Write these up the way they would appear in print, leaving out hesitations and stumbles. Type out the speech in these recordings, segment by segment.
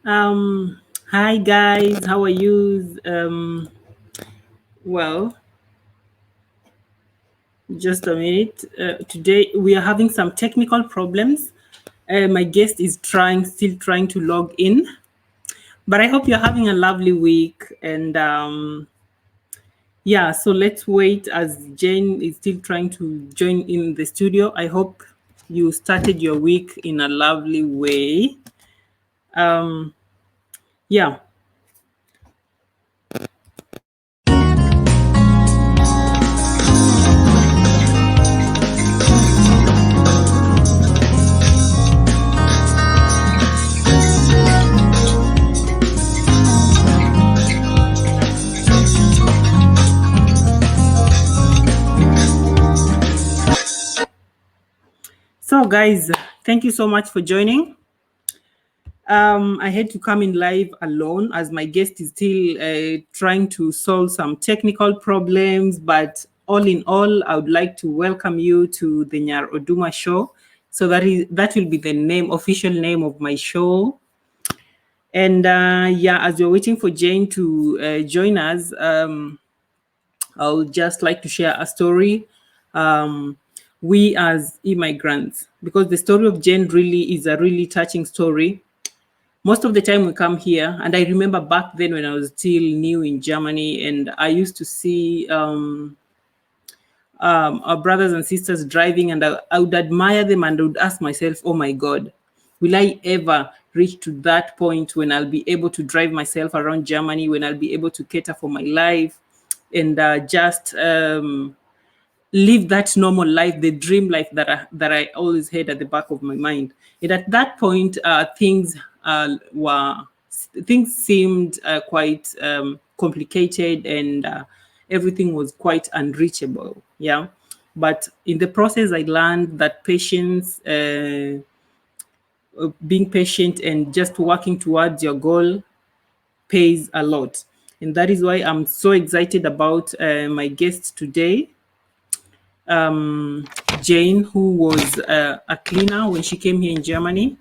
Hi guys, how are you? Well, just a minute. Today we are having some technical problems. My guest is still trying to log in, but I hope you're having a lovely week. And yeah, so let's wait as Jane is still trying to join in the studio. I hope you started your week in a lovely way. Um, yeah. So, guys, thank you so much for joining. I had to come in live alone as my guest is still trying to solve some technical problems. But all in all, I would like to welcome you to the Nyar Oduma show. So that will be the official name of my show. And yeah, as we're waiting for Jane to join us, I would just like to share a story. Um, we as immigrants, because the story of Jane really is a really touching story. Most of the time we come here, and I remember back then when I was still new in Germany, and I used to see our brothers and sisters driving, and I would admire them, and I would ask myself, oh my God, will I ever reach to that point when I'll be able to drive myself around Germany, when I'll be able to cater for my life and just live that normal life, the dream life that I always had at the back of my mind. And at that point, things seemed quite complicated, and everything was quite unreachable. Yeah, but in the process, I learned that patience. Being patient and just working towards your goal pays a lot. And that is why I'm so excited about my guest today, Jane, who was a cleaner when she came here in Germany.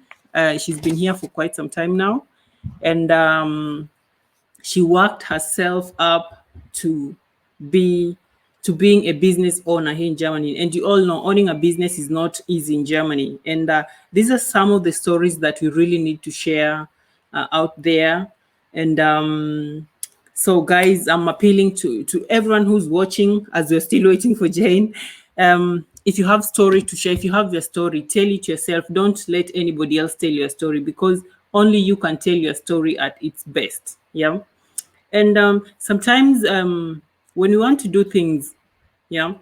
She's been here for quite some time now. And she worked herself up to be being a business owner here in Germany. And you all know owning a business is not easy in Germany. And these are some of the stories that we really need to share out there. And so, guys, I'm appealing to everyone who's watching as we're still waiting for Jane. If you have story to share, if you have your story, tell it yourself. Don't let anybody else tell your story, because only you can tell your story at its best. Yeah. And sometimes when you want to do things, yeah,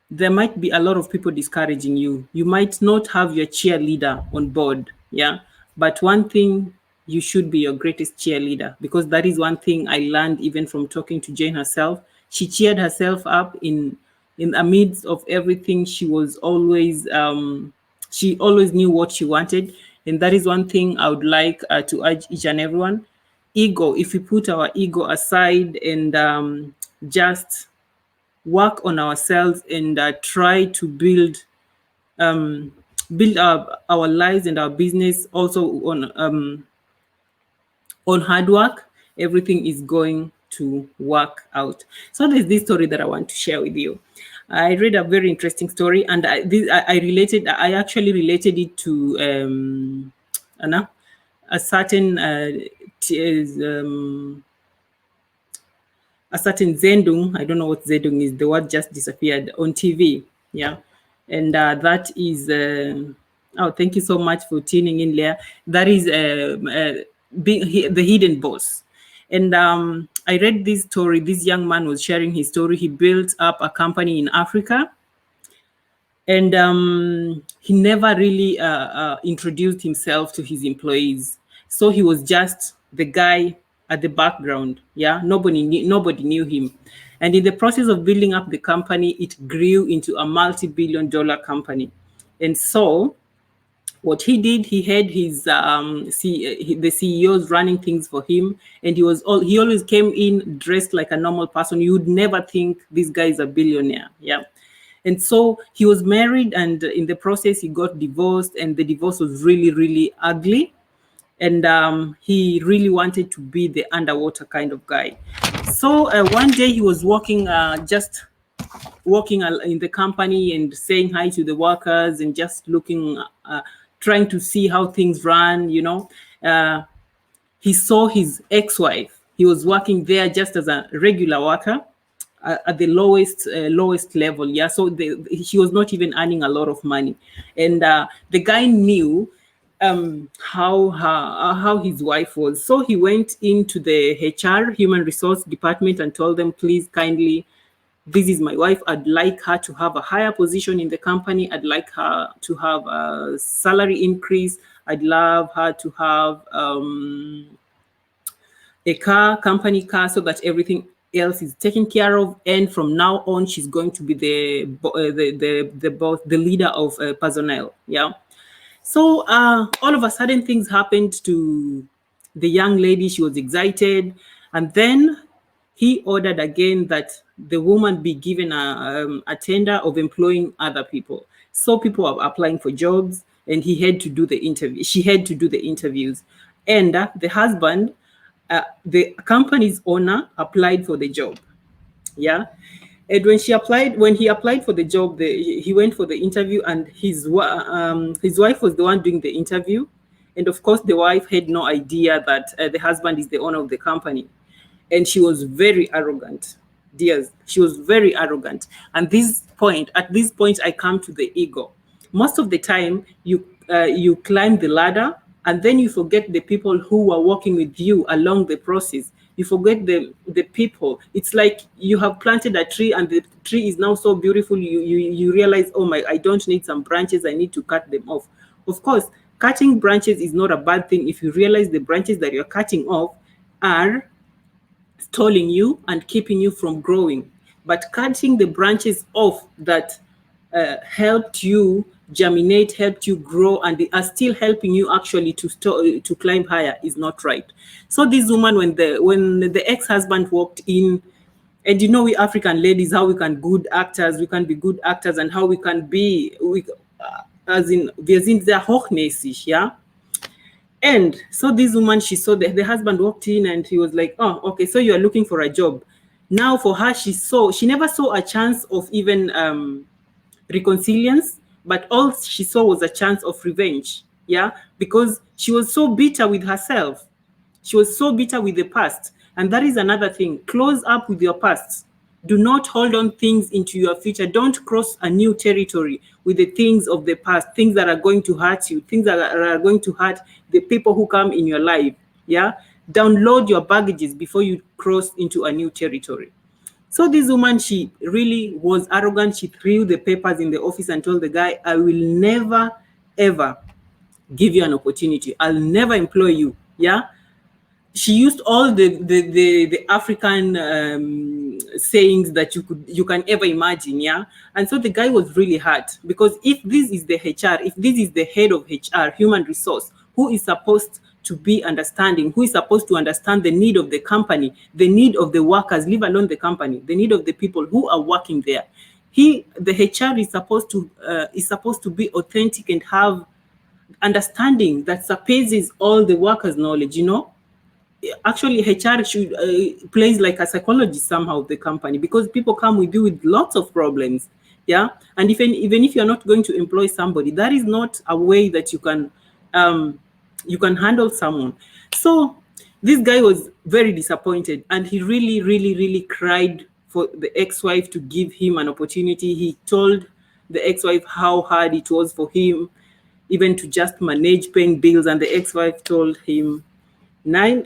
there might be a lot of people discouraging you. You might not have your cheerleader on board, yeah. But one thing, you should be your greatest cheerleader, because that is one thing I learned even from talking to Jane herself. She cheered herself up in the midst of everything. She always knew what she wanted, and that is one thing I would like to urge each and everyone. Ego, if we put our ego aside and just work on ourselves and try to build our lives and our business also on hard work, everything is going to work out. So there's this story that I want to share with you. I read a very interesting story, and I actually related it to Anna, a certain a certain Zendung. I don't know what Zendung is. The word just disappeared on TV. Yeah. And that is, oh, thank you so much for tuning in, Leah. That is the hidden boss. And I read this story. This young man was sharing his story. He built up a company in Africa, and he never really introduced himself to his employees. So he was just the guy at the background. Yeah, nobody knew him. And in the process of building up the company, it grew into a multi-billion-dollar company. And so what he did, he had the CEOs running things for him, and he always came in dressed like a normal person. You would never think this guy is a billionaire. Yeah. And so he was married, and in the process he got divorced, and the divorce was really, really ugly. and he really wanted to be the underwater kind of guy. So one day he was walking, just walking in the company and saying hi to the workers and just looking, trying to see how things run, he saw his ex-wife. He was working there just as a regular worker, at the lowest level. Yeah, so he was not even earning a lot of money, and the guy knew how his wife was. So he went into the HR, human resource department, and told them, please kindly, this is my wife. I'd like her to have a higher position in the company. I'd like her to have a salary increase. I'd love her to have a company car, so that everything else is taken care of. And from now on, she's going to be the boss, the leader of personnel. Yeah. So all of a sudden, things happened to the young lady. She was excited, and then he ordered again that the woman be given a tender of employing other people. So people are applying for jobs, and he had to do the interview. She had to do the interviews, and the husband, the company's owner, applied for the job. Yeah. And when he applied for the job, he went for the interview, and his wife was the one doing the interview. And of course, the wife had no idea that the husband is the owner of the company. And she was very arrogant. Dears, she was very arrogant. And at this point, I come to the ego. Most of the time, you climb the ladder, and then you forget the people who are working with you along the process. You forget the people. It's like you have planted a tree, and the tree is now so beautiful. You realize, oh my, I don't need some branches. I need to cut them off. Of course, cutting branches is not a bad thing if you realize the branches that you're cutting off are stalling you and keeping you from growing. But cutting the branches off that helped you germinate, helped you grow, and they are still helping you actually to climb higher is not right. So this woman, when the ex-husband walked in, and we African ladies, how we can be good actors, and how we can be, as in, wir sind sehr hochnäsig, yeah. And so this woman, she saw the husband walked in, and he was like, oh, okay, so you are looking for a job. Now for her, she never saw a chance of even reconciliation, but all she saw was a chance of revenge. Yeah, because she was so bitter with herself. She was so bitter with the past. And that is another thing. Close up with your past. Do not hold on things into your future. Don't cross a new territory with the things of the past, things that are going to hurt you, things that are going to hurt the people who come in your life. Yeah. Download your baggages before you cross into a new territory. So this woman, she really was arrogant. She threw the papers in the office and told the guy, I will never, ever give you an opportunity. I'll never employ you. Yeah. She used all the African sayings that you can ever imagine, yeah. And so the guy was really hurt, because if this is the HR, if this is the head of HR, human resource, who is supposed to be understanding, who is supposed to understand the need of the company, the need of the workers, leave alone the company, the need of the people who are working there, the HR is supposed to be authentic and have understanding that surpasses all the workers' knowledge, Actually, HR should plays like a psychologist somehow of the company, because people come with you with lots of problems. Yeah. And even if you're not going to employ somebody, that is not a way that you can handle someone. So this guy was very disappointed, and he really, really, really cried for the ex-wife to give him an opportunity. He told the ex-wife how hard it was for him even to just manage paying bills, and the ex-wife told him, "Nine,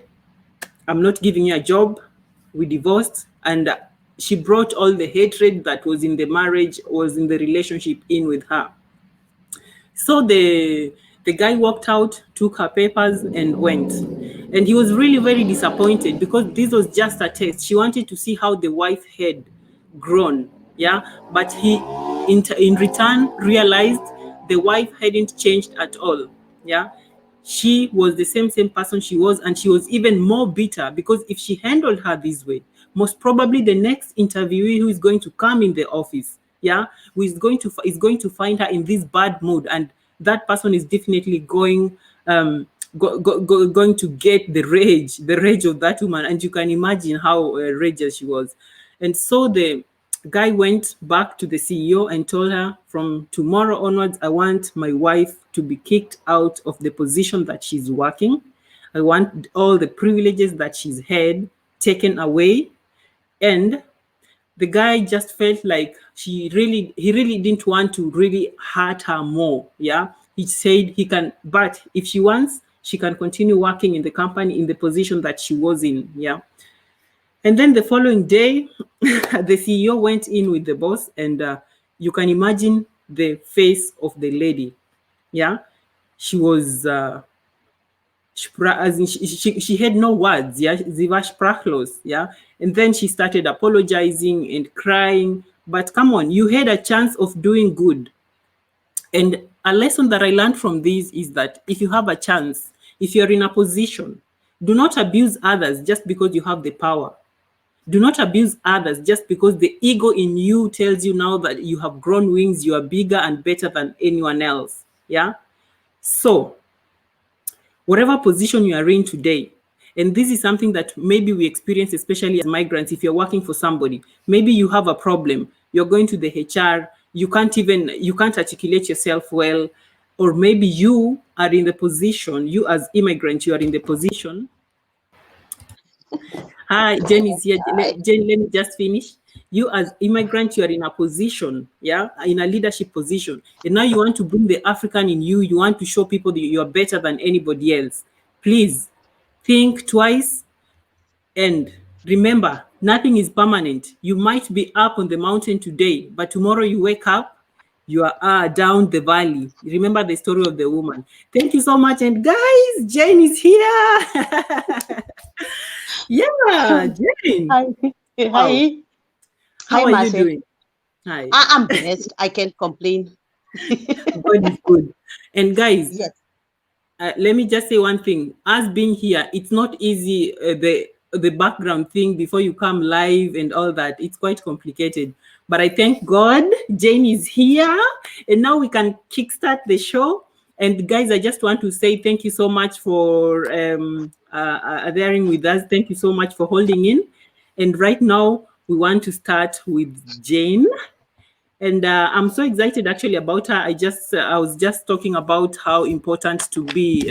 I'm not giving you a job." We divorced, and she brought all the hatred that was in the marriage, was in the relationship, in with her. So the guy walked out, took her papers, and went. And he was really very disappointed, because this was just a test. She wanted to see how the wife had grown, yeah. But he, in return, realized the wife hadn't changed at all, yeah. She was the same person she was, and she was even more bitter, because if she handled her this way, most probably the next interviewee who is going to come in the office, yeah, who is going to find her in this bad mood, and that person is definitely going going to get the rage of that woman, and you can imagine how rageous she was. And so the guy went back to the CEO and told her, from tomorrow onwards, I want my wife to be kicked out of the position that she's working. I want all the privileges that she's had taken away. And the guy just felt like he really didn't want to really hurt her more. Yeah. He said he can, but if she wants, she can continue working in the company in the position that she was in. Yeah. And then the following day, the CEO went in with the boss, and you can imagine the face of the lady. Yeah. She was, as in she had no words. Yeah. Sie war sprachlos. Yeah. And then she started apologizing and crying. But come on, you had a chance of doing good. And a lesson that I learned from this is that if you have a chance, if you're in a position, do not abuse others just because you have the power. Do not abuse others just because the ego in you tells you now that you have grown wings, you are bigger and better than anyone else. Yeah. So whatever position you are in today, and this is something that maybe we experience, especially as migrants. If you're working for somebody, maybe you have a problem, you're going to the HR, you can't articulate yourself well, or maybe you are in the position, you as immigrant, you are in the position. Hi, Jen is here. Jen, let me just finish. You as immigrant, you are in a position, yeah, in a leadership position. And now you want to bring the African in you. You want to show people that you are better than anybody else. Please think twice and remember, nothing is permanent. You might be up on the mountain today, but tomorrow you wake up, you are down the valley. Remember the story of the woman. Thank you so much. And guys, Jane is here. Yeah, Jane. Hi. Wow. Hi. How are Marcy. you doing? Hi. I'm blessed. I can't complain. God is good. And guys, Yes. let me just say one thing. Us being here, it's not easy. The background thing before you come live and all that, it's quite complicated. But I thank God Jane is here, and now we can kickstart the show. And guys, I just want to say thank you so much for bearing with us. Thank you so much for holding in. And right now, we want to start with Jane. And I'm so excited actually about her. I was just talking about how important to be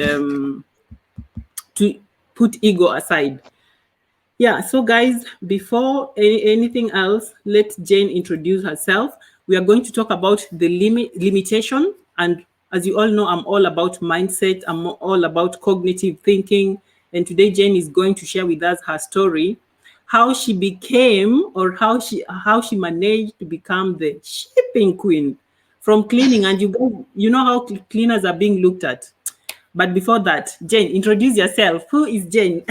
to put ego aside. Yeah, so guys, before anything else, let Jane introduce herself. We are going to talk about the limitation. And as you all know, I'm all about mindset. I'm all about cognitive thinking. And today Jane is going to share with us her story, how she became, or how she managed to become the shipping queen from cleaning. And you know how cleaners are being looked at. But before that, Jane, introduce yourself. Who is Jane?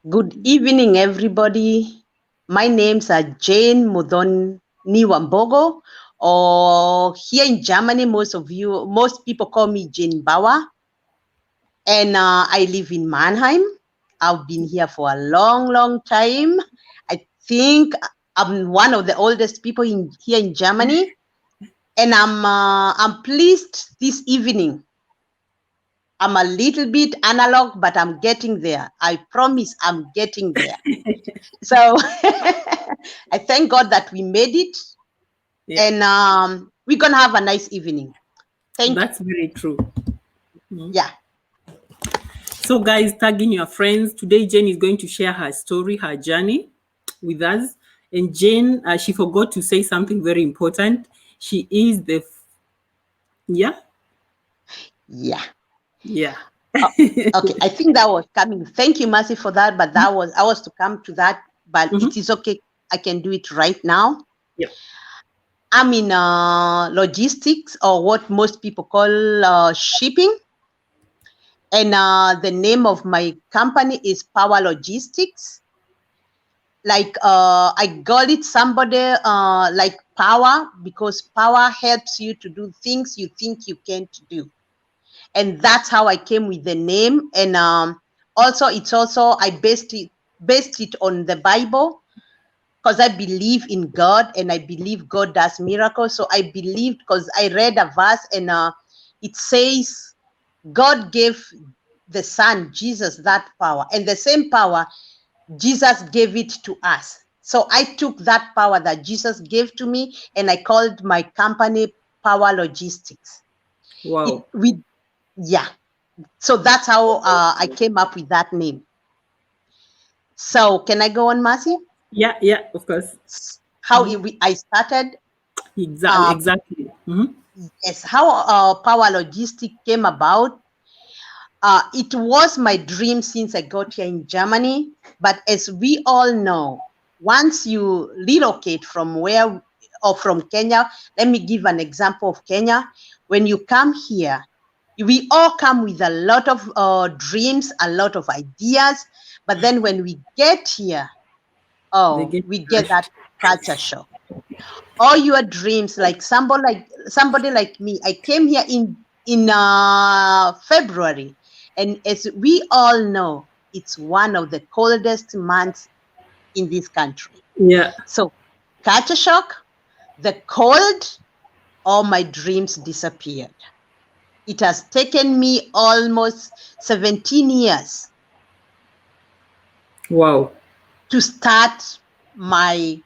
Good evening, everybody. My name's Jane Mudhoni Wambogo, or here in Germany, most people call me Jane Bauer. And I live in Mannheim. I've been here for a long, long time. I think I'm one of the oldest people here in Germany. And I'm pleased this evening. I'm a little bit analog, but I'm getting there. I promise I'm getting there. So I thank God that we made it. Yeah. And we're going to have a nice evening. That's very true. Yeah. So guys, tag in your friends. Today, Jane is going to share her story, her journey with us. And Jane, she forgot to say something very important. She is the... Yeah? Yeah. Yeah. Okay, I think that was coming. Thank you, Marcy, for that. But I was to come to that, but it is okay. I can do it right now. Yeah. I'm in logistics, or what most people call shipping. And the name of my company is Power Logistics. Like I got it somebody like power, because power helps you to do things you think you can't do. And that's how I came with the name. And also I based it on the Bible, because I believe in God and I believe God does miracles. So I believed, because I read a verse and it says, God gave the Son, Jesus, that power, and the same power, Jesus gave it to us. So I took that power that Jesus gave to me, and I called my company Power Logistics. Wow. Yeah. So that's how I came up with that name. So can I go on, Mercy? Yeah, yeah, of course. How I started? Exactly. Yes, how Power Logistics came about. It was my dream since I got here in Germany. But as we all know, once you relocate from where or from Kenya, let me give an example of Kenya. When you come here, we all come with a lot of dreams, a lot of ideas. But then when we get here, They get we get that crushed. culture shock. All your dreams, like somebody like me, I came here in February, and as we all know, it's one of the coldest months in this country. Yeah. So culture shock, the cold, all my dreams disappeared. It has taken me almost 17 years Wow. to start my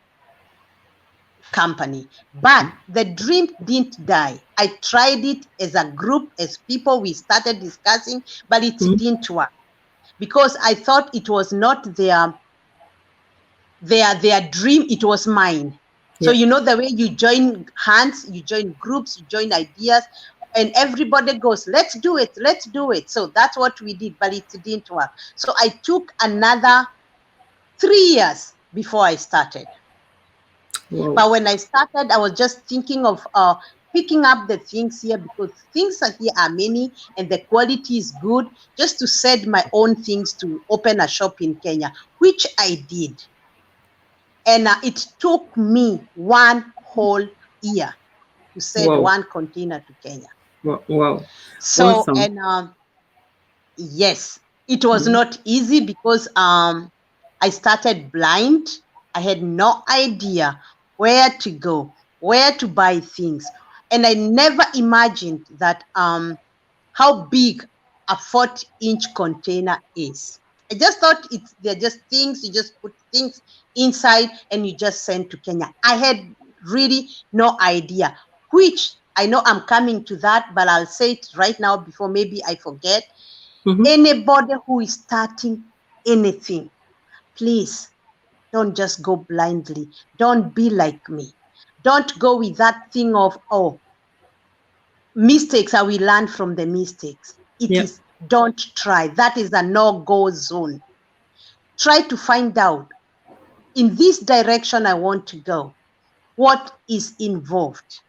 company. But the dream didn't die. I tried it as a group, as people, we started discussing, but it didn't work because I thought it was not their dream, it was mine. So Yeah. you know the way you join hands, you join groups, you join ideas, and everybody goes, let's do it, let's do it. So that's what we did, but it didn't work. So I took another 3 years before I started. Wow. But when I started, I was just thinking of picking up the things here because things are here are many and the quality is good, just to set my own things to open a shop in Kenya, which I did. And it took me 1 whole year to send Wow. 1 container to Kenya. Wow. So, Awesome. and yes, it was not easy because I started blind. I had no idea where to go, where to buy things. And I never imagined that how big a 40-inch container is. I just thought they're just things, you just put things inside and you just send to Kenya. I had really no idea, which I know I'm coming to that, but I'll say it right now before maybe I forget. Anybody who is starting anything, please don't just go blindly. Don't be like me. Don't go with that thing of, oh, mistakes, I will learn from the mistakes. It Yeah. is, don't try. That is a no-go zone. Try to find out, in this direction I want to go, what is involved.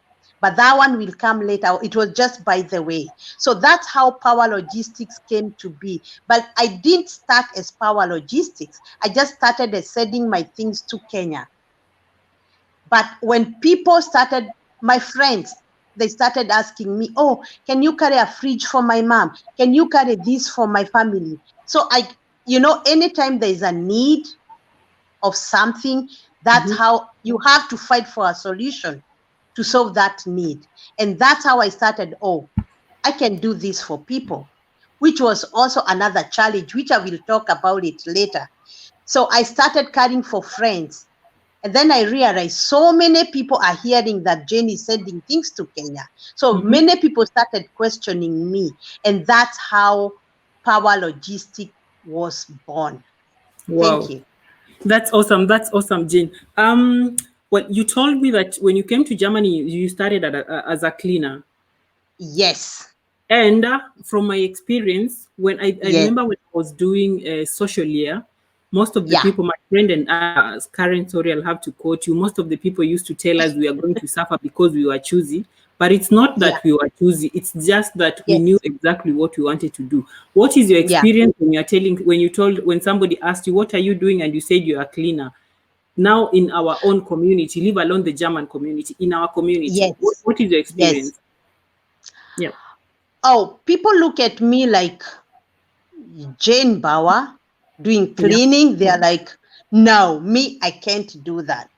But that one will come later. It was just by the way. So that's how Power Logistics came to be. But I didn't start as Power Logistics. I just started as sending my things to Kenya. But when people started, my friends, they started asking me, oh, can you carry a fridge for my mom? Can you carry this for my family? So anytime there is a need of something, that's how you have to fight for a solution to solve that need. And that's how I started, oh, I can do this for people, which was also another challenge, which I will talk about it later. So I started carrying for friends. And then I realized so many people are hearing that Jane is sending things to Kenya. So many people started questioning me. And that's how Power Logistic was born. Thank Wow. you. That's awesome. That's awesome, Jane. Well, you told me that when you came to Germany, you started as a cleaner. Yes. And from my experience, when I Yes. remember when I was doing a social year, most of the Yeah. people, my friend and us, Karen, sorry, I'll have to quote you. Most of the people used to tell us we are going to suffer because we were choosy. But it's not Yeah. that we were choosy. It's just that we Yes. knew exactly what we wanted to do. What is your Yeah. experience when somebody asked you, what are you doing? And you said you're a cleaner. Now in our own community, leave alone the German community, in our community, Yes. what is your Yes. experience? Yeah. Oh, people look at me like Jane Bauer doing Yeah. cleaning. They're like, no, me, I can't do that.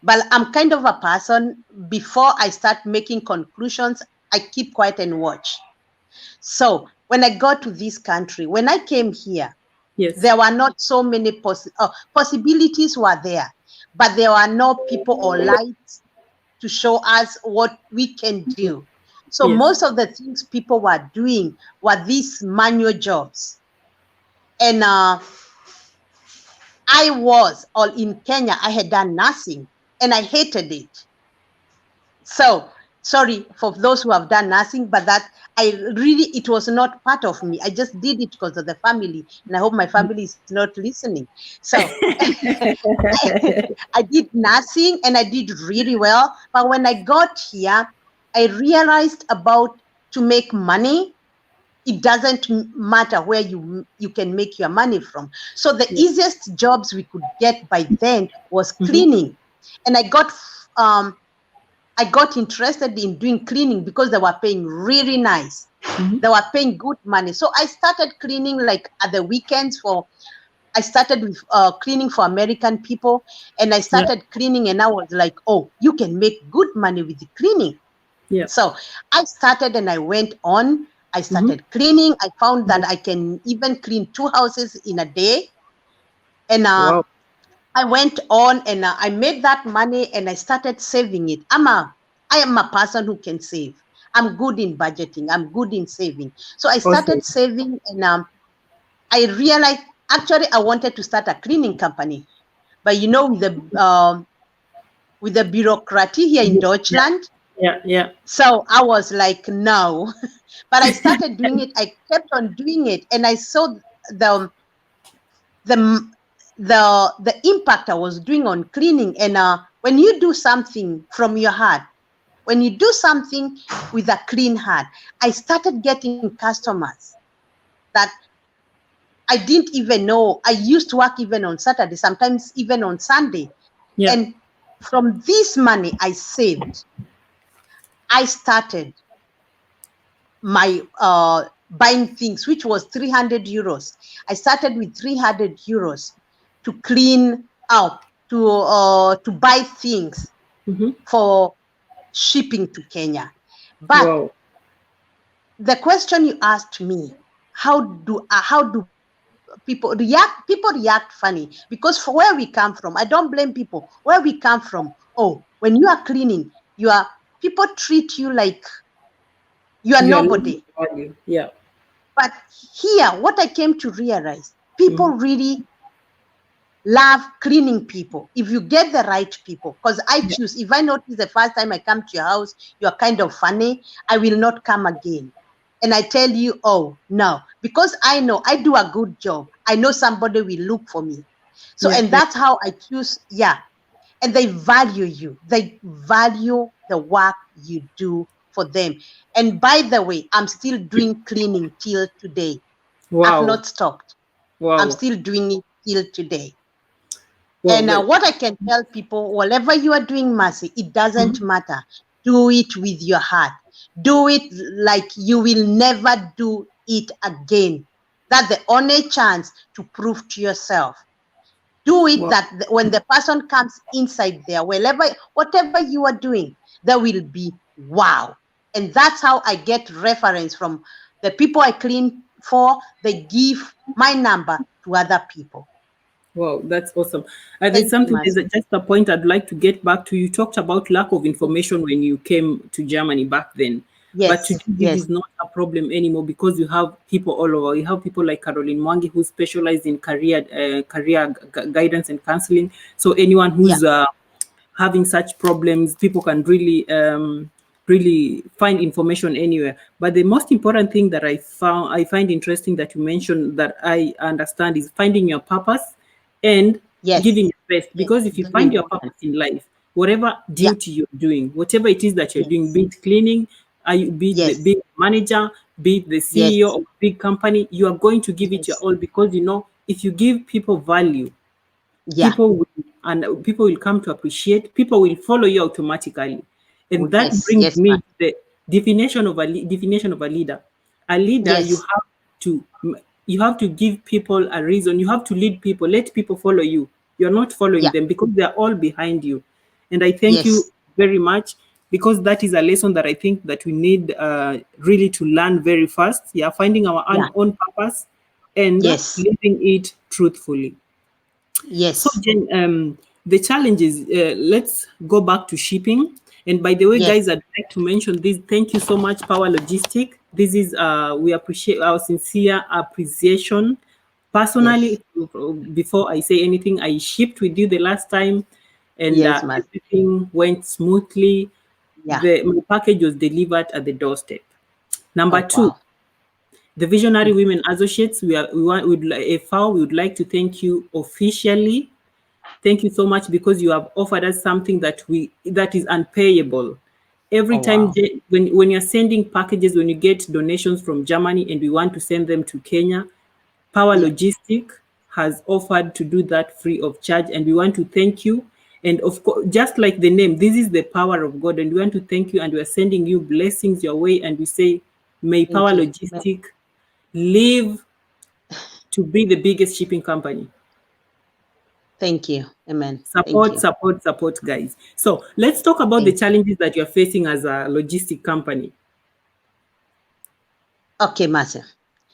But I'm kind of a person, before I start making conclusions, I keep quiet and watch. So when I got to this country, when I came here, Yes. there were not so many possibilities were there, but there were no people or lights to show us what we can do. So Yes. most of the things people were doing were these manual jobs. And I was all in Kenya, I had done nursing and I hated it. So sorry for those who have done nursing, but that it was not part of me. I just did it because of the family, and I hope my family is not listening. So I did nursing and I did really well. But when I got here, I realized about to make money, it doesn't matter where you can make your money from. So the easiest jobs we could get by then was cleaning. And I got interested in doing cleaning because they were paying really nice. They were paying good money. So I started cleaning like at the weekends I started with cleaning for American people, and I started cleaning, and I was like, oh, you can make good money with the cleaning. Yeah. So I started and I went on. I started cleaning. I found that I can even clean 2 houses in a day. And Wow. I went on and I made that money and I started saving it. I am a person who can save. I'm good in budgeting. I'm good in saving. So I started saving, and I realized actually I wanted to start a cleaning company. But you know, with the bureaucracy here in Deutschland. Yeah. So I was like, no. But I started doing it. I kept on doing it, and I saw the impact I was doing on cleaning. And when you do something from your heart, when you do something with a clean heart, I started getting customers that I didn't even know. I used to work even on Saturday, sometimes even on Sunday. Yeah. And from this money I saved, I started my buying things, which was 300 euros. I started with 300 euros to clean out, to buy things for shipping to Kenya. But the question you asked me, how do people react? People react funny because for where we come from, I don't blame people. Where we come from, oh, when you are cleaning, people treat you like you are nobody. Yeah. But here, what I came to realize, people really love cleaning people if you get the right people. Because I choose, if I notice the first time I come to your house, you are kind of funny, I will not come again. And I tell you, oh, no, because I know I do a good job. I know somebody will look for me. So, and that's how I choose. Yeah. And they value you. They value the work you do for them. And by the way, I'm still doing cleaning till today. Wow. I've not stopped. Wow. I'm still doing it till today. And what I can tell people, whatever you are doing, Mercy, it doesn't matter. Do it with your heart. Do it like you will never do it again. That's the only chance to prove to yourself. Do it that when the person comes inside there, whatever you are doing, there will be wow. And that's how I get reference from the people I clean for. They give my number to other people. Wow, that's awesome. There's just a point I'd like to get back to. You talked about lack of information when you came to Germany back then. Yes, but today this is not a problem anymore because you have people all over. You have people like Caroline Mwangi who specialize in career guidance and counseling. So anyone who's having such problems, people can really find information anywhere. But the most important thing that I find interesting that you mentioned that I understand is finding your purpose and giving your best. Because if you find your purpose in life, whatever duty you're doing, whatever it is that you're doing, be it cleaning, be it the big manager, be it the CEO of a big company, you are going to give it your all because you know if you give people value, people will come to appreciate, people will follow you automatically. And that brings me to the definition of a leader. A leader, you have to give people a reason. You have to lead people, let people follow you. You're not following them because they're all behind you. And I thank you very much. because that is a lesson that I think that we need really to learn very fast. Yeah, finding our Yeah. own purpose and Yes. living it truthfully. So, Yes. Jen, the challenge is, let's go back to shipping. And by the way, Yes. guys, I'd like to mention this. Thank you so much, Power Logistic. This is, we appreciate our sincere appreciation. Personally, before I say anything, I shipped with you the last time, and Yes, Mas. everything went smoothly. Yeah. My package was delivered at the doorstep. Number Oh, two, wow. the Visionary Women Associates, we would like to thank you officially. Thank you so much, because you have offered us something that is unpayable. Every Oh, time wow. when you're sending packages, when you get donations from Germany and we want to send them to Kenya, Power Yeah. Logistic has offered to do that free of charge, and we want to thank you. And of course, just like the name, this is the power of God, and we want to thank you, and we are sending you blessings your way, and we say, may Thank Power you. Logistic live to be the biggest shipping company. Thank you. Amen. Thank Support, you. support, support, guys. So let's talk about the Thank you. challenges that you're facing as a logistic company. Okay, Marcel.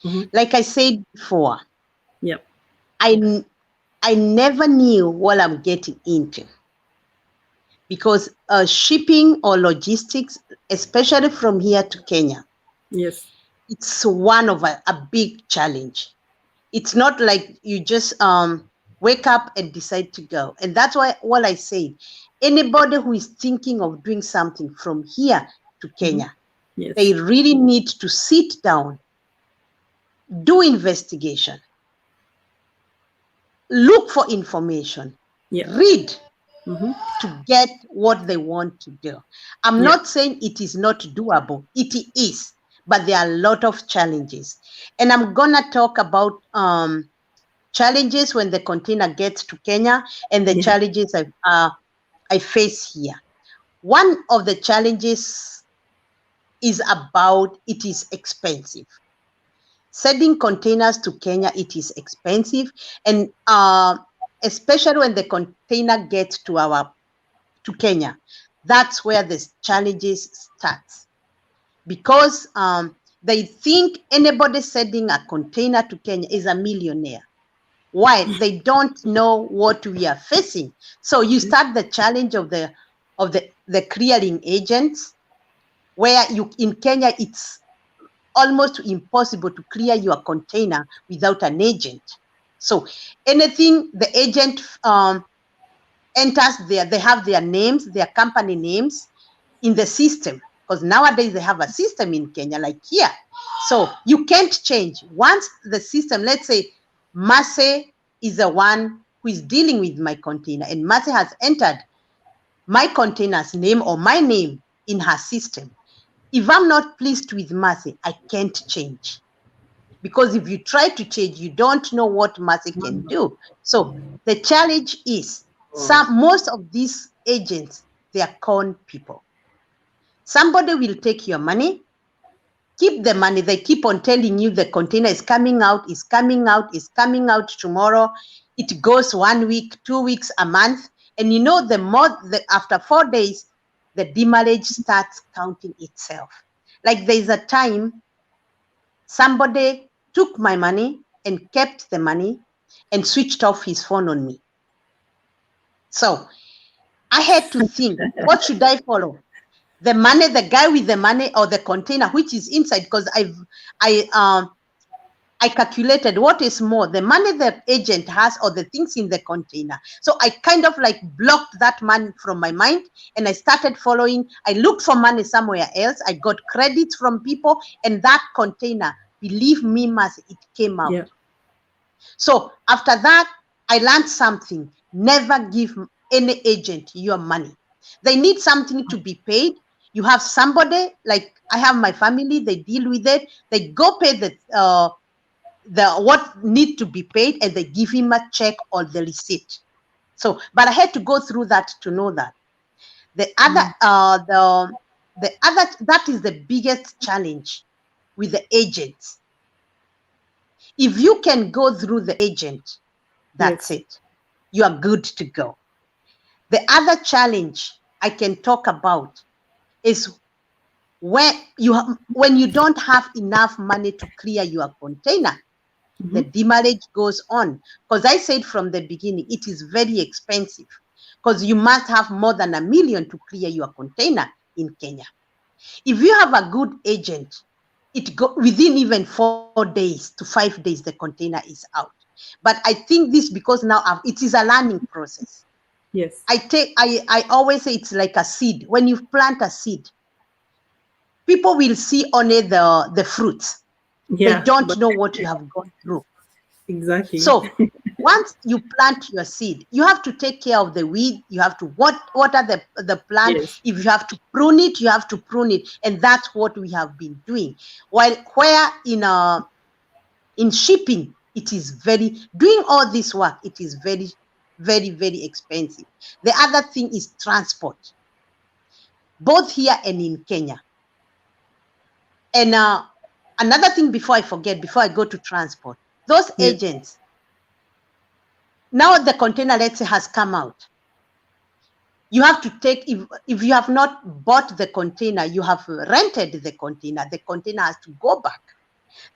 Mhm. Like I said before, Yeah. I never knew what I'm getting into, because shipping or logistics, especially from here to Kenya, Yes. it's one of a big challenge. It's not like you just wake up and decide to go. And that's why what I say, anybody who is thinking of doing something from here to Kenya, Yes. they really need to sit down, do investigation, look for information, Yeah. read Mhm. to get what they want to do. I'm Yeah. not saying it is not doable. It is, but there are a lot of challenges. And I'm gonna talk about challenges when the container gets to Kenya and the Yeah. challenges I face here. One of the challenges is about it is expensive. Sending containers to Kenya, it is expensive, and especially when the container gets to Kenya, that's where the challenges starts, because they think anybody sending a container to Kenya is a millionaire. Why? They don't know what we are facing. So you start the challenge of the clearing agents, where you in Kenya it's almost impossible to clear your container without an agent. So anything the agent enters there, they have their names, their company names in the system, because nowadays they have a system in Kenya like here. So you can't change. Once the system, let's say Mase is the one who is dealing with my container, and Mase has entered my container's name or my name in her system. If I'm not pleased with Mase, I can't change. Because if you try to change, you don't know what Mase can do. So the challenge is most of these agents, they are con people. Somebody will take your money, keep the money. They keep on telling you the container is coming out, is coming out, is coming out tomorrow. It goes 1 week, 2 weeks, a month. And you know, after 4 days, the demurrage starts counting itself. Like there's a time somebody took my money and kept the money and switched off his phone on me. So I had to think, what should I follow? The money, the guy with the money, or the container which is inside? Because I calculated what is more, the money the agent has or the things in the container. So I kind of like blocked that money from my mind, and I started following. I looked for money somewhere else. I got credits from people, and that container, believe me, Mas, it came out. Yeah. So after that, I learned something. Never give any agent your money. They need something to be paid. You have somebody, like I have my family, they deal with it. They go pay the what need to be paid, and they give him a check or the receipt. So, but I had to go through that to know that. The other, that is the biggest challenge with the agents. If you can go through the agent, that's Yes. it. You are good to go. The other challenge I can talk about is when you don't have enough money to clear your container, the demurrage goes on. Because I said from the beginning, it is very expensive, because you must have more than $1 million to clear your container in Kenya. If you have a good agent, within even 4 days to 5 days, the container is out. But I think this, because now it is a learning process. Yes. I always say it's like a seed. When you plant a seed, people will see only the fruits. Yeah, they don't know what you have gone through. Exactly. So once you plant your seed, you have to take care of the weed. You have to water the plant. Yes. If you have to prune it, you have to prune it. And that's what we have been doing. Where in shipping, it is doing all this work, it is very, very, very expensive. The other thing is transport, both here and in Kenya. And another thing, before I forget, before I go to transport, those agents, now the container, let's say, has come out. You have to take, if you have not bought the container, you have rented the container has to go back.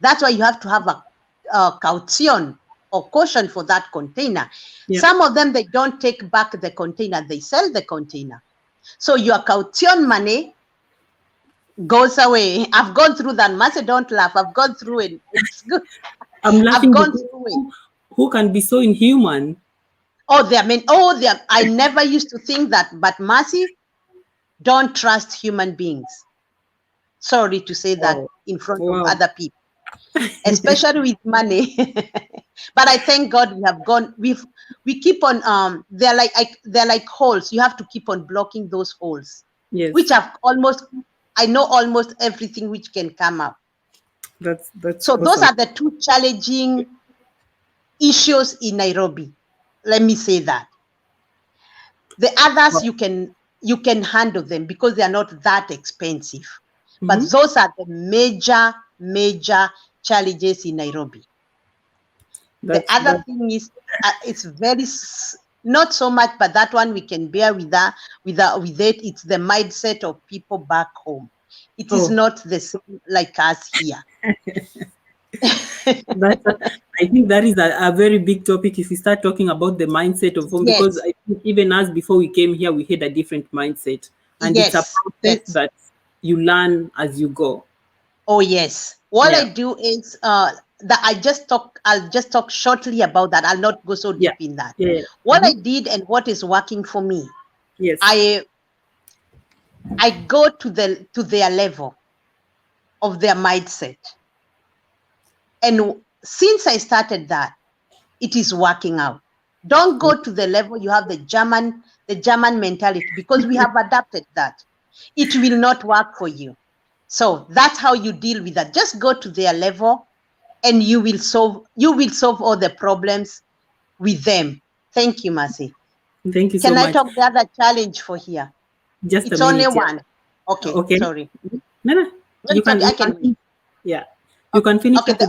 That's why you have to have a caution or caution for that container. Some of them, they don't take back the container, they sell the container. So your caution money goes away. I've gone through that. Mercy, don't laugh. I've gone through it. It's good. I'm laughing. I've gone through it. Who can be so inhuman? I never used to think that, but Mercy, don't trust human beings. Sorry to say that in front of other people, especially with money. But I thank God we have gone. We keep on. They're like holes. You have to keep on blocking those holes. Yes. Which I know almost everything which can come up. That's so awesome. Those are the two challenging issues in Nairobi. Let me say that. The others, you can handle them because they are not that expensive. But those are the major challenges in Nairobi. The other thing is, it's very, not so much, but that one we can bear with it. It's the mindset of people back home. It is not the same like us here. I think that is a very big topic if we start talking about the mindset of home, because I think even us, before we came here, we had a different mindset. And it's a process that you learn as you go. Oh, yes. What I do is I'll just talk shortly about that. I'll not go so deep in that. What I did and what is working for me. Yes. I go to their level of their mindset. And since I started that, it is working out. Don't go to the level you have the German mentality, because we have adapted that. It will not work for you. So that's how you deal with that. Just go to their level and you will solve all the problems with them. Thank you, Mercy. Thank you so much. Can I talk the other challenge for here? Just it's a minute, only one. Okay. Sorry. No. You can read. Yeah. You can finish. Okay, the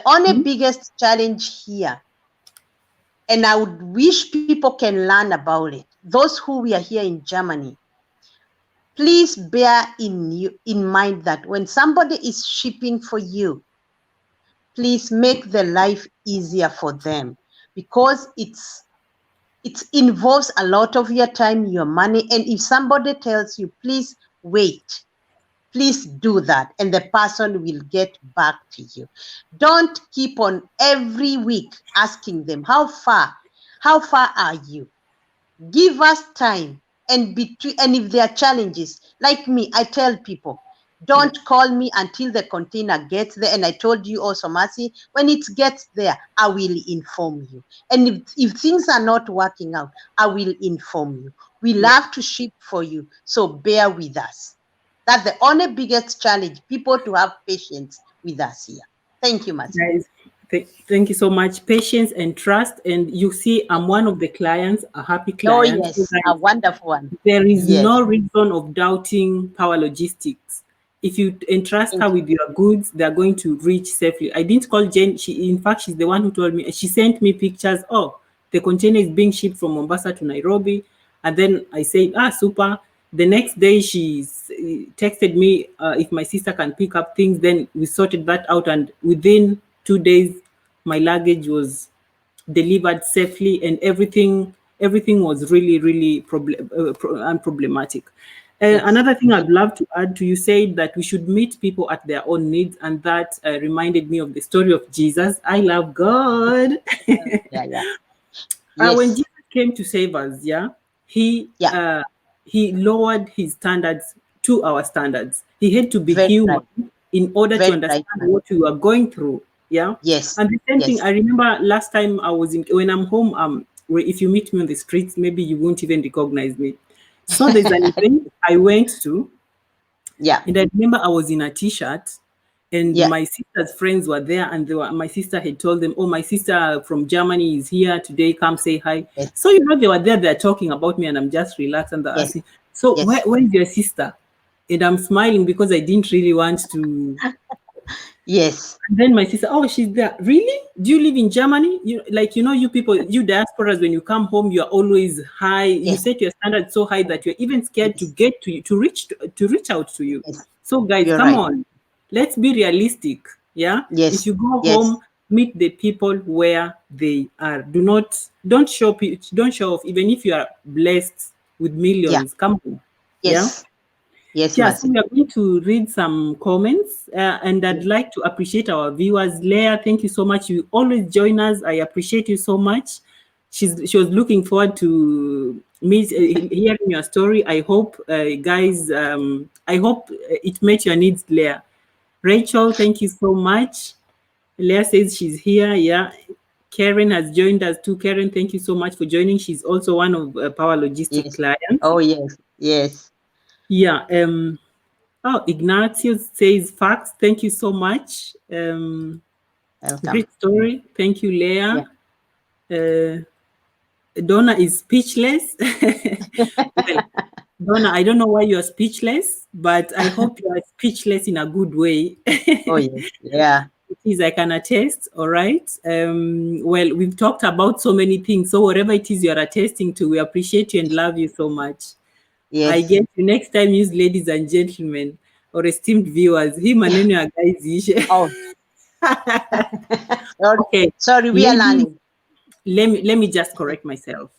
only biggest challenge here, and I would wish people can learn about it. Those who are here in Germany, please bear in mind that when somebody is shipping for you, please make the life easier for them, because it involves a lot of your time, your money, and if somebody tells you, please wait, please do that, and the person will get back to you. Don't keep on every week asking them, how far are you? Give us time, and if there are challenges, like me, I tell people, don't call me until the container gets there. And I told you also, Mercy, when it gets there, I will inform you. And if things are not working out, I will inform you. We love to ship for you, so bear with us. That's the only biggest challenge, people to have patience with us here. Thank you, Mercy. Guys, thank you so much. Patience and trust. And you see, I'm one of the clients, a happy client. Oh, yes, a wonderful one. There is no reason of doubting Power Logistics. If you entrust her with your goods, they're going to reach safely. I didn't call Jane. In fact, she's the one who told me. She sent me pictures. Oh, the container is being shipped from Mombasa to Nairobi. And then I said, super. The next day, she texted me if my sister can pick up things. Then we sorted that out, and within 2 days, my luggage was delivered safely, and everything was really unproblematic. Yes. Another thing I'd love to add to, you said that we should meet people at their own needs, and that reminded me of the story of Jesus. I love God. Yeah. When Yes. Jesus came to save us, he Yeah. he lowered his standards to our standards. He had to be Very human right. in order to Very right, understand ma'am. what we were going through. Yeah. Yes. And the same thing, Yes. I remember last time I was when I'm home, if you meet me on the streets, maybe you won't even recognize me. So there's an event I went to, Yeah. and I remember I was in a t-shirt, and Yeah. my sister's friends were there, and my sister had told them, "Oh, my sister from Germany is here today. Come say hi." Yes. So they were there. They're talking about me, and I'm just relaxed, and they're Yes. asking, "So Yes. where's your sister?" And I'm smiling because I didn't really want to. Yes. And then my sister, "Oh, she's there. Really? Do you live in Germany? You people, you diasporas, when you come home, you're always high. You Yes. set your standards so high that you're even scared to Yes. get to you, to reach out to you. Yes. So guys, You're come right. on. Let's be realistic. Yeah. If Yes. you go Yes. home, meet the people where they are. Don't show off, even if you are blessed with Yeah. millions. Come on. Yeah. Yes. Yes, Yeah, so Mercy. we are going to read some comments, and I'd like to appreciate our viewers. Leah, thank you so much. You always join us. I appreciate you so much. She was looking forward to me hearing your story. I hope, guys, I hope it met your needs, Leah. Rachel, thank you so much. Leah says she's here. Yeah. Karen has joined us too. Karen, thank you so much for joining. She's also one of Power Logistic Yes. clients. Oh, yes. Yes. Yeah. Oh, Ignatius says facts. Thank you so much. Welcome. Great story. Thank you, Yeah. Leah. Donna is speechless. Well, Donna, I don't know why you're speechless, but I hope you are speechless in a good way. Oh, yes. Yeah. It is, I can attest. All right. Well, we've talked about so many things. So whatever it is you're attesting to, we appreciate you and love you so much. I Yes. get you next time. Use ladies and gentlemen or esteemed viewers. Hii maneno ya guys ishe. Oh. Sorry. Okay. Sorry, we are Ladies, learning. let me just correct myself.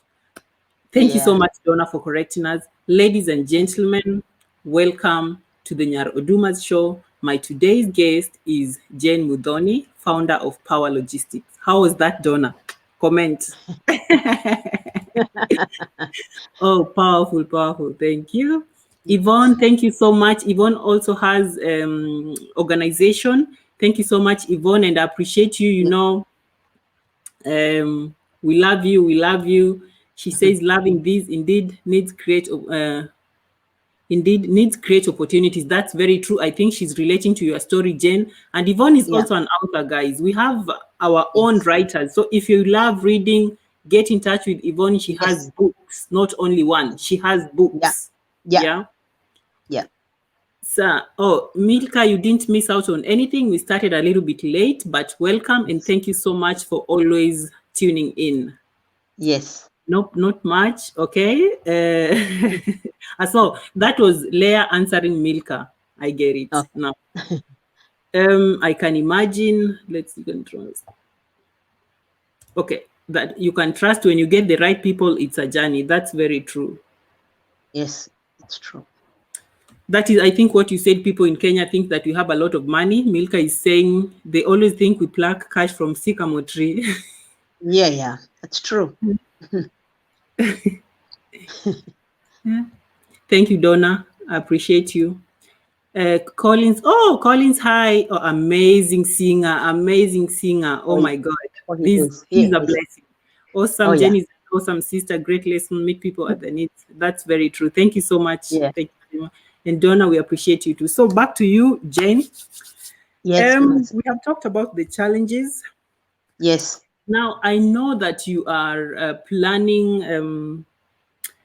Thank you so Yeah. much, Donna, for correcting us. Ladies and gentlemen, welcome to the Nyar Odumas show. My today's guest is Jane Mudhoni, founder of Power Logistics. How was that, Donna? Comment. Oh, powerful, powerful. Thank you. Yvonne, thank you so much. Yvonne also has organization. Thank you so much, Yvonne, and I appreciate you. You know, we love you. We love you. She says, loving this indeed needs create opportunities. That's very true. I think she's relating to your story, Jen. And Yvonne is Yeah. also an author, guys. We have our own Yes. writers. So if you love reading, get in touch with Yvonne. She has Yes. books, not only one. She has books. Yeah. Yeah. So, Milka, you didn't miss out on anything. We started a little bit late, but welcome and thank you so much for always tuning in. Yes. Nope, not much. Okay. So that was Leah answering Milka. I get it Okay. now. I can imagine. Let's control. Okay, that you can trust when you get the right people. It's a journey. That's very true. Yes, it's true. That is, I think, what you said. People in Kenya think that we have a lot of money. Milka is saying they always think we pluck cash from sycamore tree. Yeah, that's true. Yeah. Thank you, Donna. I appreciate you. Collins, hi. Oh, amazing singer. Oh my God. Oh, he This is. is He a is. blessing. Awesome. Oh, yeah. Jenny's an awesome sister. Great lesson. Meet people at the needs. That's very true. Thank you so much. Yeah. Thank you very much. And Donna, we appreciate you too. So back to you, Jane. Yes. We have talked about the challenges. Yes. Now I know that you are planning.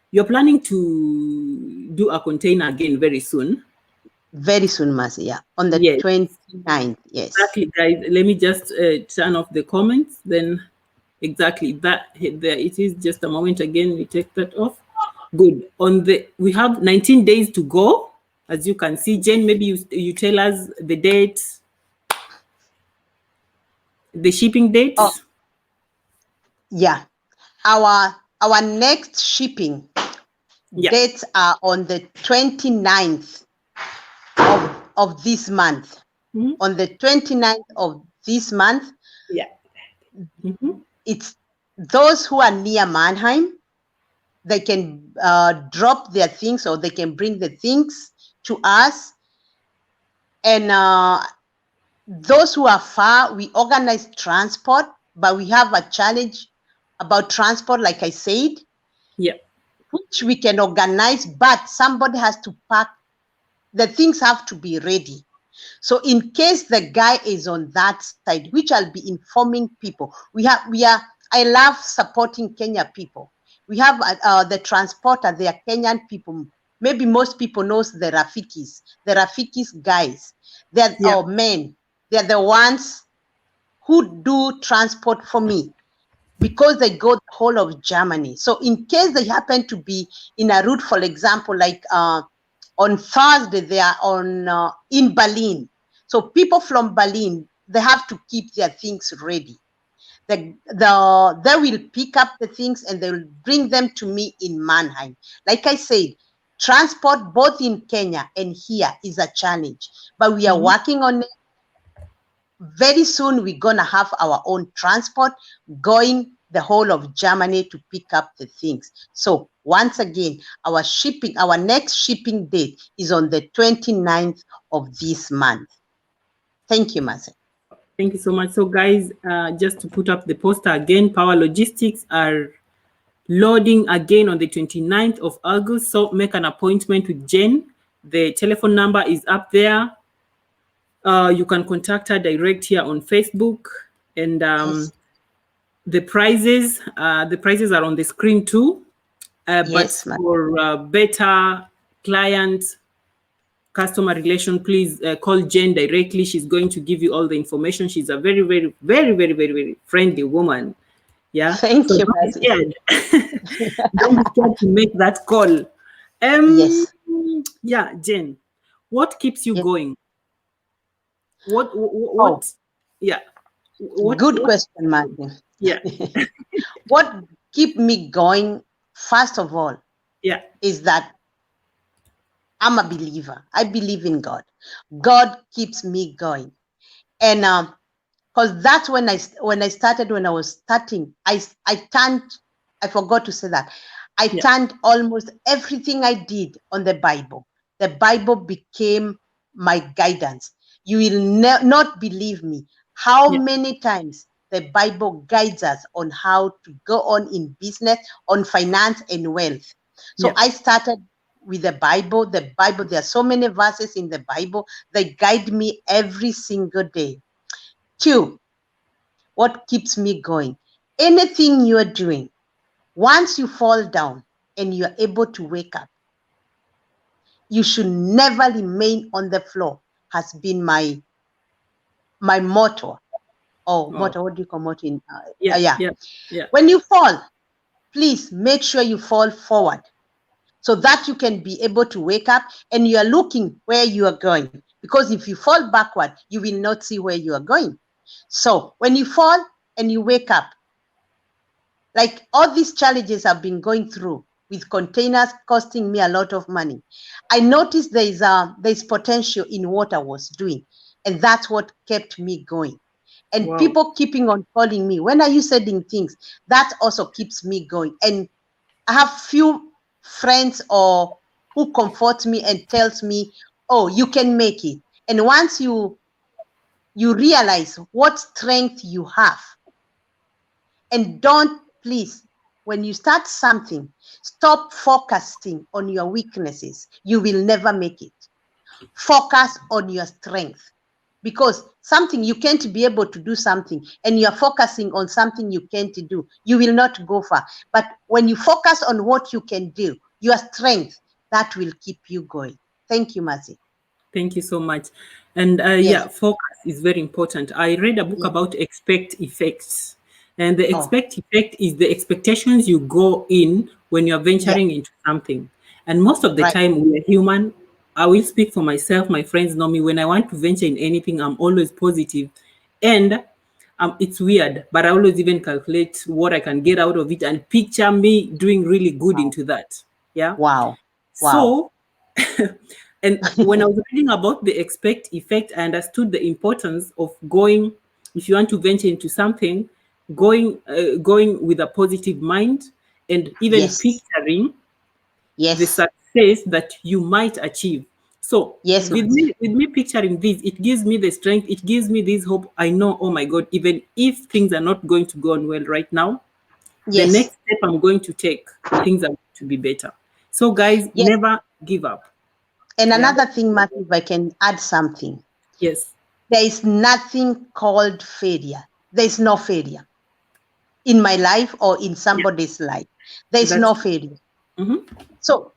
You're planning to do a container again very soon. Very soon, Mercy. Yeah. On the 29th. Yes. Exactly, guys. Let me just turn off the comments. Then, exactly that. There it is. Just a moment again. We take that off. Good. We have 19 days to go. As you can see, Jane, maybe you tell us the date, the shipping dates. Oh, yeah. Our next shipping dates are on the 29th of this month. Mm-hmm. On the 29th of this month. Yeah. Mm-hmm. It's those who are near Mannheim, they can drop their things, or they can bring the things to us. And those who are far, we organize transport, but we have a challenge about transport, like I said. Yeah. Which we can organize, but somebody has to pack. The things have to be ready. So in case the guy is on that side, which I'll be informing people, I love supporting Kenya people. We have the transporter, they are Kenyan people. Maybe most people knows the Rafikis guys. They're our men. They're the ones who do transport for me, because they go the whole of Germany. So in case they happen to be in a route, for example, like on Thursday, they are on in Berlin. So people from Berlin, they have to keep their things ready. They will pick up the things and they will bring them to me in Mannheim. Like I said, transport both in Kenya and here is a challenge, but we are working on it. Very soon we're gonna have our own transport going the whole of Germany to pick up the things. So once again, our next shipping date is on the 29th of this month. Thank you, Marcel. Thank you so much. So guys, just to put up the poster again, Power Logistics are loading again on the 29th of August. So make an appointment with Jen. The telephone number is up there. You can contact her direct here on Facebook, and the prices are on the screen too. But for better client customer relation, please call Jen directly. She's going to give you all the information. She's a very, very, very, very, very, very friendly woman. Yeah. Thank you. Don't be scared. Don't be scared to make that call. Yes. Yeah, Jen, what keeps you going? What? Yeah. Good question, Martin. Yeah. What keep me going, first of all, is that I'm a believer. I believe in God. God keeps me going. And because that's when I was starting, I forgot to say that. I turned almost everything I did on the Bible. The Bible became my guidance. You will not believe me how many times the Bible guides us on how to go on in business, on finance and wealth. So I started with the Bible. The Bible, there are so many verses in the Bible that guide me every single day. 2, what keeps me going? Anything you are doing, once you fall down and you are able to wake up, you should never remain on the floor, has been my motto. Motto, what do you call motto in? When you fall, please make sure you fall forward so that you can be able to wake up and you are looking where you are going. Because if you fall backward, you will not see where you are going. So when you fall and you wake up, like all these challenges I've been going through with containers costing me a lot of money, I noticed there's potential in what I was doing. And that's what kept me going. And people keeping on calling me, when are you sending things? That also keeps me going. And I have few friends who comfort me and tells me, oh, you can make it. And once you realize what strength you have, and don't, please, when you start something, stop focusing on your weaknesses. You will never make it. Focus on your strength. Because something you can't be able to do something and you're focusing on something you can't do, you will not go far. But when you focus on what you can do, your strength, that will keep you going. Thank you, Mercy. Thank you so much. And focus is very important. I read a book about expect effects. And the expect effect is the expectations you go in when you're venturing into something. And most of the Right. time, we're human. I will speak for myself. My friends know me. When I want to venture in anything, I'm always positive. And it's weird, but I always even calculate what I can get out of it and picture me doing really good into that. Yeah. Wow. So, and when I was reading about the expect effect, I understood the importance of going, if you want to venture into something, going with a positive mind and even Yes. picturing the Yes. success that you might achieve. So Yes, with Nancy. me picturing this, it gives me the strength, it gives me this hope. I know, oh my God, even if things are not going to go on well right now, the Yes. next step I'm going to take, things are going to be better. So guys, Yes. never give up. And Yeah. another thing, Matthew, if I can add something, Yes. there is nothing called failure. There is no failure in my life or in somebody's life. There is That's no failure. Mhm. So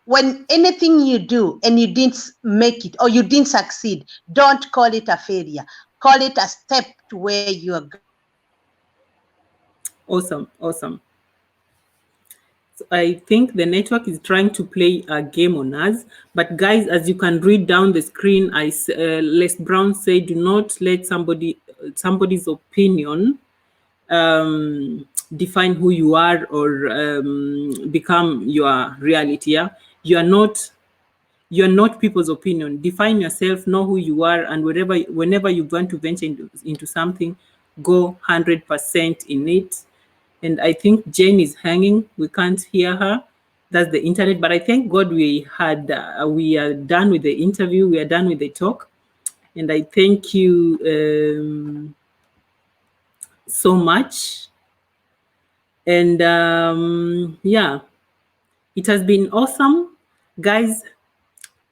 when anything you do and you didn't make it or you didn't succeed, don't call it a failure. Call it a step to where you are. Awesome. Awesome. So I think the network is trying to play a game on us. But guys, as you can read down the screen, Les Brown said, do not let somebody's opinion define who you are or become your reality. Yeah, you're not people's opinion. Define yourself, know who you are, and whenever you want to venture into something, go 100% in it. And I think Jane is hanging. We can't hear her. That's the internet. But I thank God we are done with the interview. We are done with the talk. And I thank you so much. And yeah, it has been awesome. Guys,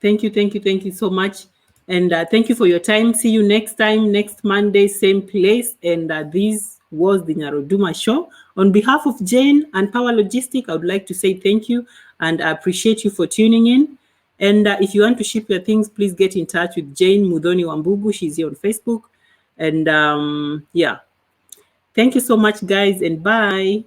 thank you so much. And thank you for your time. See you next time, next Monday, same place. And this was the Nyaroduma Show. On behalf of Jane and Power Logistic, I would like to say thank you and I appreciate you for tuning in. And if you want to ship your things, please get in touch with Jane Mudhoni Wambugu. She's here on Facebook. And yeah, thank you so much, guys, and bye.